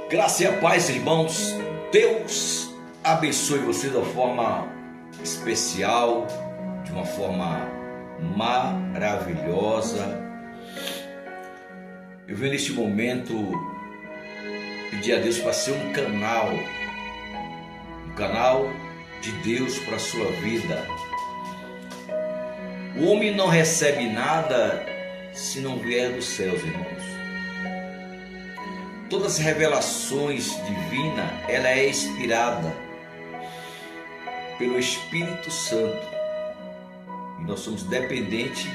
Graça e a paz, irmãos. Deus abençoe você de uma forma especial, de uma forma maravilhosa. Eu venho neste momento pedir a Deus para ser um canal de Deus para a sua vida. O homem não recebe nada se não vier dos céus, irmãos. Todas as revelações divinas, ela é inspirada pelo Espírito Santo. E nós somos dependentes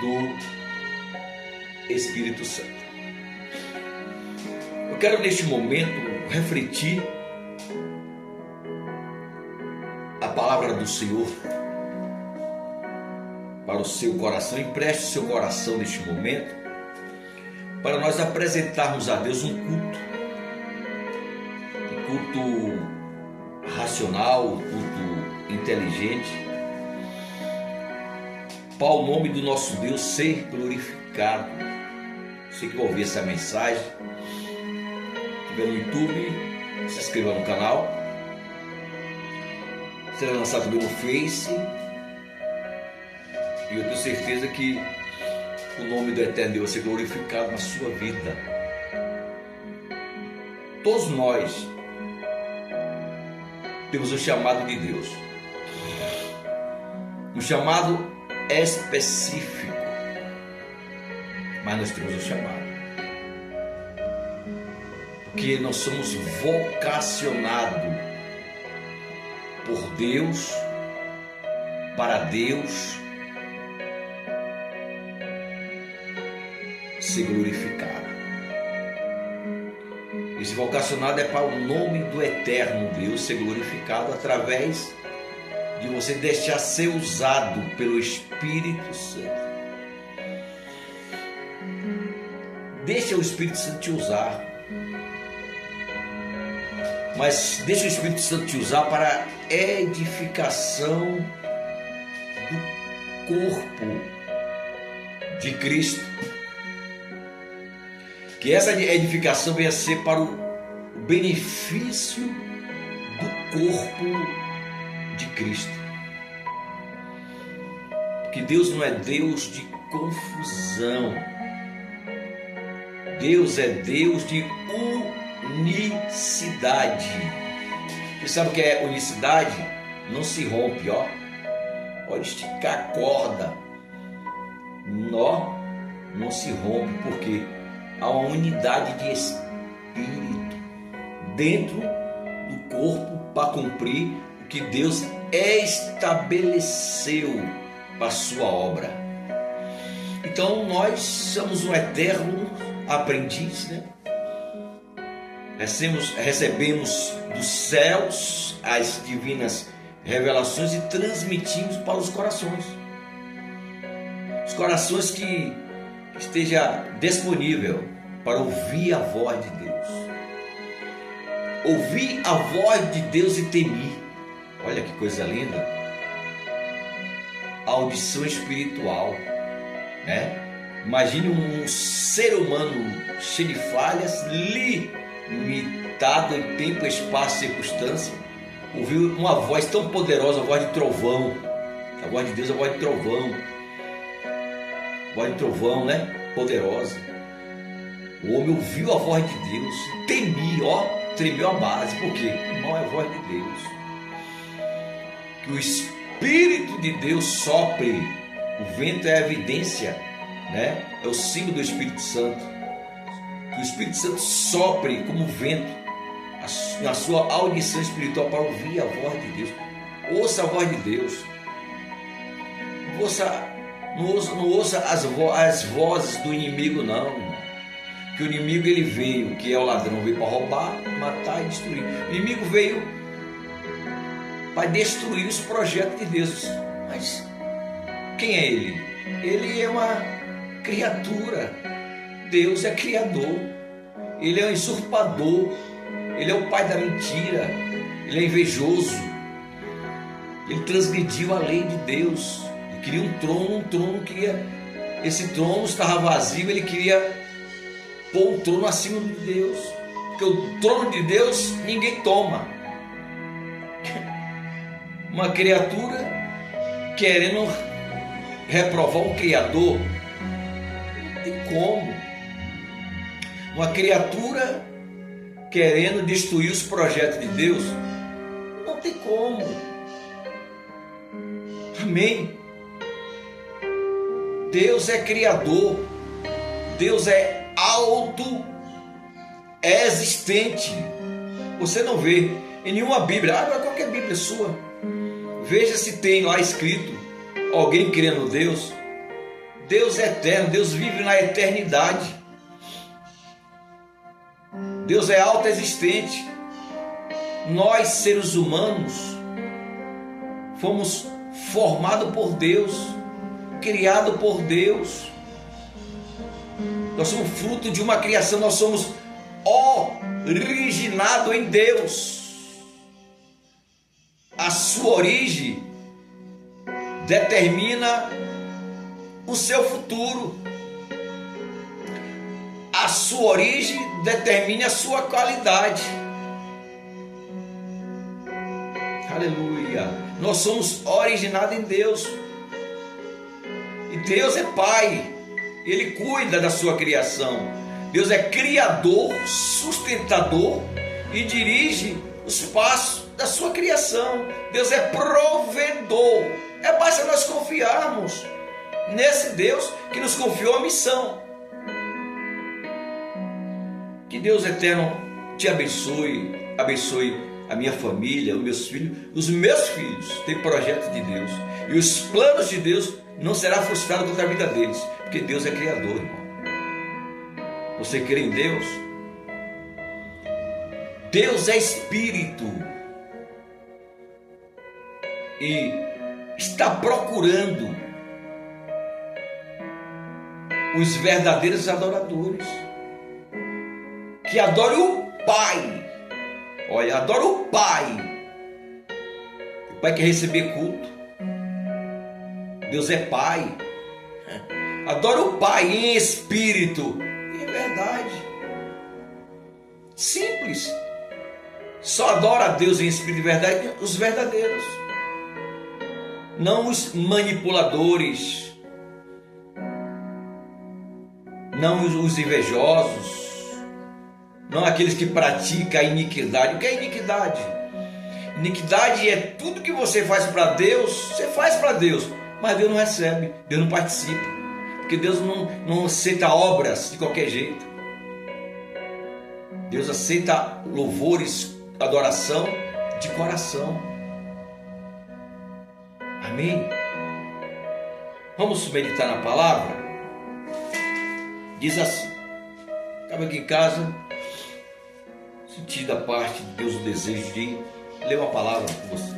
do Espírito Santo. Eu quero neste momento refletir a palavra do Senhor para o seu coração. Empreste o seu coração neste momento para nós apresentarmos a Deus um culto racional, um culto inteligente, para o nome do nosso Deus ser glorificado. Você que vai ouvir essa mensagem, estiver no YouTube, se inscreva no canal, será lançado também no Face, e eu tenho certeza que o nome do Eterno Deus vai ser glorificado na sua vida. Todos nós temos o chamado de Deus, um chamado específico, mas nós temos o chamado, porque nós somos vocacionados por Deus, para Deus ser glorificado. Esse vocacionado é para o nome do eterno Deus ser glorificado através de você deixar ser usado pelo Espírito Santo. Deixa o Espírito Santo te usar, mas deixa o Espírito Santo te usar para a edificação do corpo de Cristo. Que essa edificação venha a ser para o benefício do corpo de Cristo. Porque Deus não é Deus de confusão. Deus é Deus de unicidade. Você sabe o que é unicidade? Não se rompe, ó. Pode esticar a corda. Não se rompe, porque há uma unidade de espírito dentro do corpo para cumprir o que Deus estabeleceu para a sua obra. Então nós somos um eterno aprendiz, né? Recebemos dos céus as divinas revelações e transmitimos para os corações. Os corações que esteja disponível para ouvir a voz de Deus. Ouvir a voz de Deus e temer. Olha que coisa linda. A audição espiritual, né? Imagine um ser humano cheio de falhas, limitado em tempo, espaço e circunstância, ouvir uma voz tão poderosa, a voz de trovão. A voz de Deus é a voz de trovão. Voz de trovão, né? Poderosa. O homem ouviu a voz de Deus, temeu, tremeu a base. Por quê? Irmão, é a voz de Deus. Que o Espírito de Deus sopre. O vento é a evidência, né? É o símbolo do Espírito Santo. Que o Espírito Santo sopre como vento na sua audição espiritual para ouvir a voz de Deus. Ouça a voz de Deus. Não ouça as vozes do inimigo, não. Que o inimigo ele veio, que é o ladrão, veio para roubar, matar e destruir. O inimigo veio para destruir os projetos de Deus. Mas quem é ele? Ele é uma criatura. Deus é criador. Ele é um usurpador. Ele é o pai da mentira. Ele é invejoso. Ele transgrediu a lei de Deus. Queria um trono queria. Esse trono estava vazio, ele queria pôr um trono acima de Deus. Porque o trono de Deus ninguém toma. Uma criatura querendo reprovar o Criador, não tem como. Uma criatura querendo destruir os projetos de Deus, não tem como. Amém? Deus é criador, Deus é autoexistente. Você não vê em nenhuma Bíblia, agora qualquer Bíblia sua, veja se tem lá escrito alguém crendo em Deus. Deus é eterno, Deus vive na eternidade. Deus é autoexistente. Nós, seres humanos, fomos formados por Deus, criados por Deus. Nós somos fruto de uma criação, nós somos originados em Deus. A sua origem determina o seu futuro. A sua origem determina a sua qualidade. Aleluia. Nós somos originados em Deus. E Deus é Pai. Ele cuida da sua criação. Deus é criador, sustentador e dirige os passos da sua criação. Deus é provedor. É basta nós confiarmos nesse Deus que nos confiou a missão. Que Deus eterno te abençoe, abençoe a minha família, os meus filhos. Os meus filhos têm projetos de Deus. E os planos de Deus não serão frustrados contra a vida deles. Porque Deus é criador, irmão. Você crê em Deus? Deus é Espírito. E está procurando os verdadeiros adoradores. Que adore o Pai. Olha, adora o Pai. O Pai quer receber culto. Deus é Pai. Adora o Pai em espírito e em verdade. Simples. Só adora a Deus em espírito e verdade os verdadeiros. Não os manipuladores. Não os invejosos. Não aqueles que praticam a iniquidade. O que é iniquidade? Iniquidade é tudo que você faz para Deus, você faz para Deus, mas Deus não recebe, Deus não participa, porque Deus não aceita obras de qualquer jeito. Deus aceita louvores, adoração de coração. Amém? Vamos meditar na palavra? Diz assim, cabe aqui em casa, sentir da parte de Deus o desejo de ler uma palavra com você.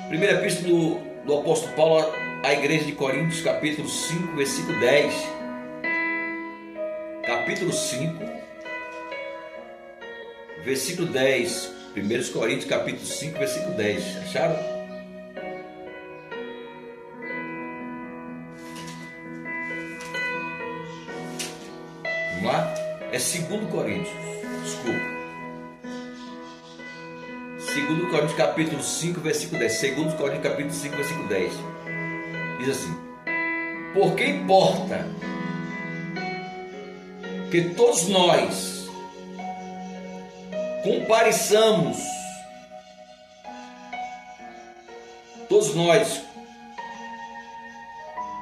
Primeira epístola do apóstolo Paulo à igreja de Coríntios, capítulo 5, versículo 10. Capítulo 5, versículo 10. 1 Coríntios, capítulo 5, versículo 10. Acharam? Vamos lá? É 2 Coríntios. Desculpa. 2 Coríntios capítulo 5, versículo 10. 2 Coríntios capítulo 5, versículo 10. Diz assim: porque importa que todos nós compareçamos,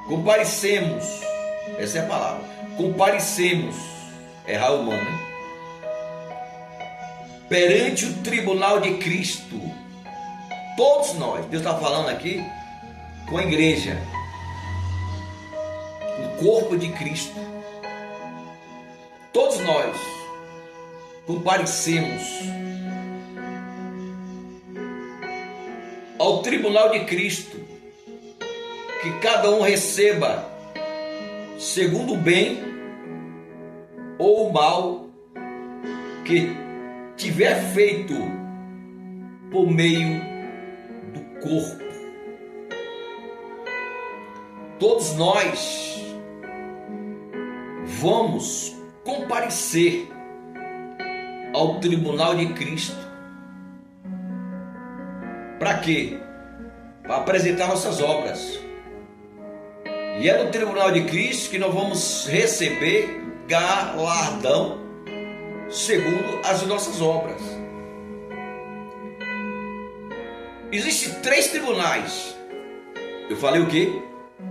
comparecemos, essa é a palavra, comparecemos, errar o humano, né? Perante o tribunal de Cristo. Todos nós, Deus está falando aqui com a igreja, o corpo de Cristo. Todos nós comparecemos ao tribunal de Cristo, que cada um receba segundo o bem ou o mal que tiver feito por meio do corpo. Todos nós vamos comparecer ao tribunal de Cristo. Para quê? Para apresentar nossas obras. E é no tribunal de Cristo que nós vamos receber galardão segundo as nossas obras. Existem 3 tribunais. Eu falei o quê?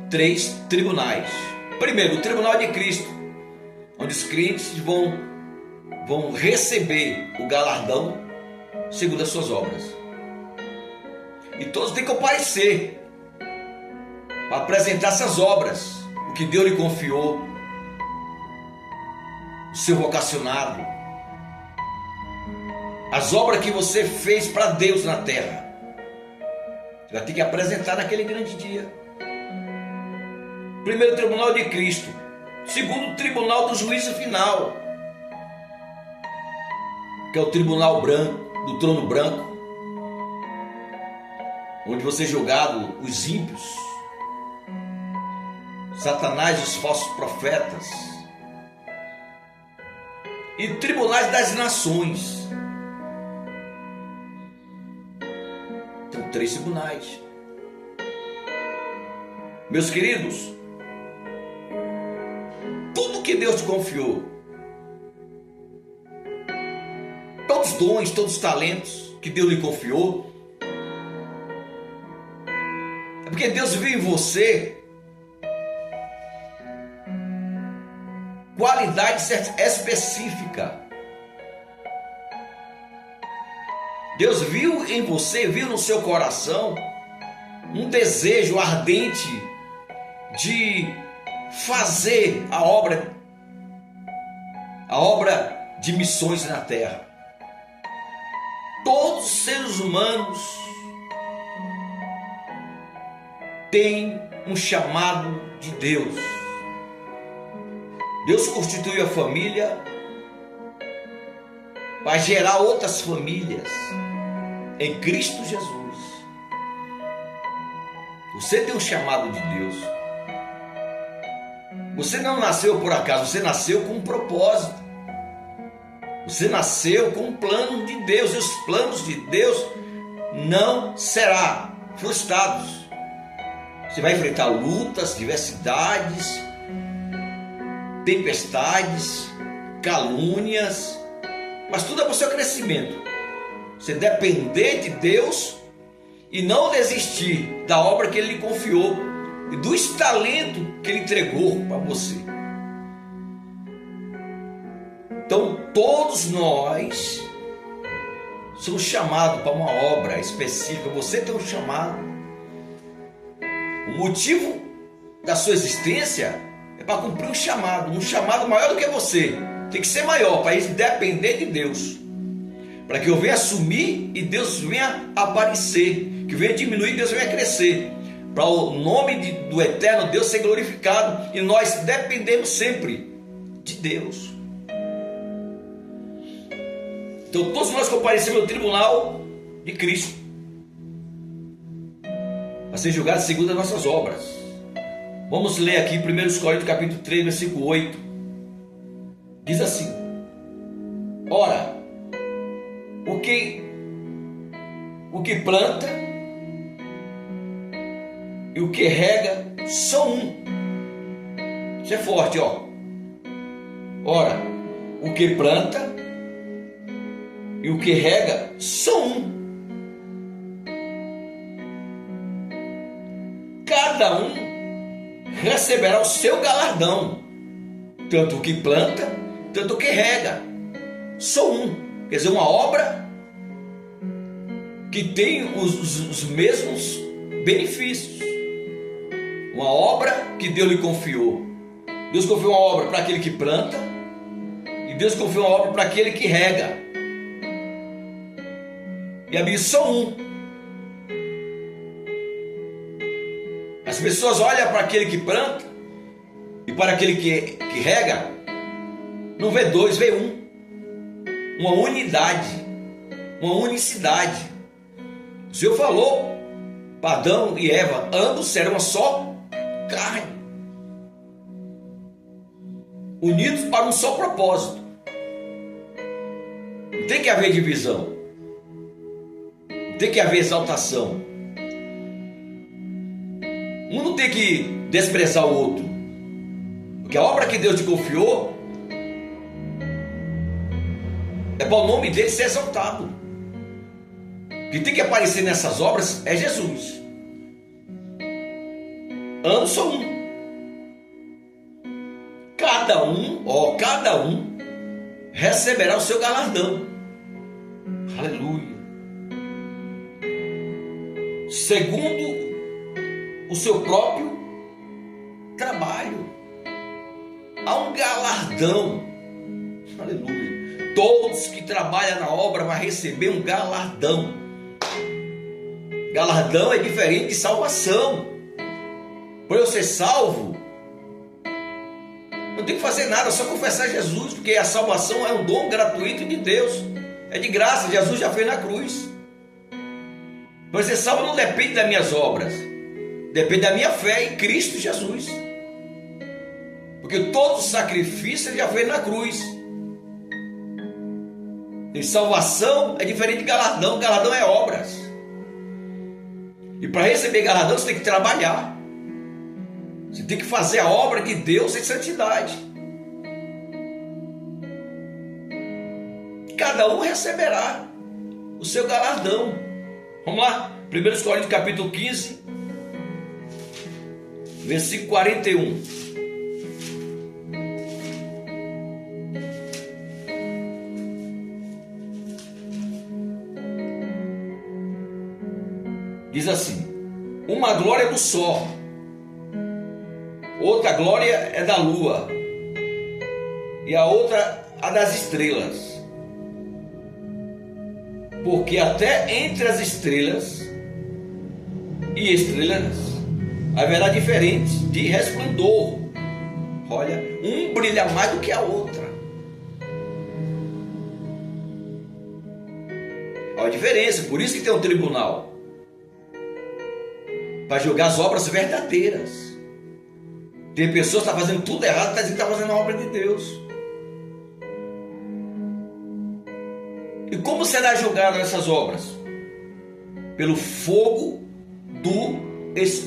3 tribunais. Primeiro, o tribunal de Cristo, onde os crentes vão receber o galardão segundo as suas obras. E todos têm que comparecer para apresentar essas obras, o que Deus lhe confiou, o seu vocacionado, as obras que você fez para Deus na terra. Você vai ter que apresentar naquele grande dia. Primeiro, tribunal de Cristo. Segundo, tribunal do juízo final, que é o tribunal branco, do trono branco, onde você é julgado os ímpios, Satanás e os falsos profetas, e tribunais das nações. São 3 tribunais. Meus queridos, tudo que Deus te confiou, todos os dons, todos os talentos que Deus lhe confiou, é porque Deus viu em você qualidade específica. Deus viu em você, viu no seu coração um desejo ardente de fazer a obra de missões na terra. Todos os seres humanos têm um chamado de Deus. Deus constituiu a família para gerar outras famílias em Cristo Jesus. Você tem um chamado de Deus. Você não nasceu por acaso, você nasceu com um propósito. Você nasceu com um plano de Deus, e os planos de Deus não serão frustrados. Você vai enfrentar lutas, diversidades, tempestades, calúnias, mas tudo é para o seu crescimento. Você depender de Deus e não desistir da obra que Ele lhe confiou e dos talentos que Ele entregou para você. Então todos nós somos chamados para uma obra específica. Você tem um chamado. O motivo da sua existência é para cumprir um chamado maior do que você. Tem que ser maior, para isso depender de Deus, para que eu venha assumir e Deus venha aparecer, que venha diminuir e Deus venha crescer, para o nome do eterno Deus ser glorificado, e nós dependemos sempre de Deus. Então todos nós comparecemos no tribunal de Cristo para ser julgados segundo as nossas obras. Vamos ler aqui 1 Coríntios capítulo 3, versículo 8. Diz assim: ora, o que planta e o que rega são um. Isso é forte, ó. Ora, o que planta e o que rega são um. Cada um receberá o seu galardão, tanto o que planta, tanto o que rega. Só um. Quer dizer, uma obra que tem os mesmos benefícios. Uma obra que Deus lhe confiou. Deus confiou uma obra para aquele que planta, e Deus confiou uma obra para aquele que rega. E a Bíblia só um. As pessoas olham para aquele que planta e para aquele que rega, não vê dois, vê um. Uma unidade, uma unicidade. O Senhor falou para Adão e Eva: ambos serão uma só carne, unidos para um só propósito. Tem que haver divisão. Tem que haver exaltação. Um não tem que desprezar o outro. Porque a obra que Deus te confiou é para o nome dele ser exaltado. Quem tem que aparecer nessas obras é Jesus. Ambos são um. Cada um receberá o seu galardão. Aleluia. Segundo o seu próprio trabalho. Há um galardão. Aleluia. Todos que trabalham na obra vão receber um galardão. Galardão é diferente de salvação. Para eu ser salvo, não tenho que fazer nada, só confessar Jesus, porque a salvação é um dom gratuito de Deus. É de graça, Jesus já fez na cruz. Para ser salvo não depende das minhas obras, depende da minha fé em Cristo Jesus. Porque todo sacrifício ele já fez na cruz. E salvação é diferente de galardão. Galardão é obras. E para receber galardão você tem que trabalhar. Você tem que fazer a obra de Deus em santidade. Cada um receberá o seu galardão. Vamos lá, 1 Coríntios capítulo 15, versículo 41. Diz assim: uma glória do sol, outra glória é da lua, e a outra a das estrelas. Porque até entre as estrelas e estrelas haverá diferentes de resplendor. Olha, um brilha mais do que a outra. Olha a diferença, por isso que tem um tribunal. Para julgar as obras verdadeiras. Tem pessoas que estão fazendo tudo errado, está dizendo que está fazendo a obra de Deus. E como será julgado essas obras? Pelo fogo do Espírito.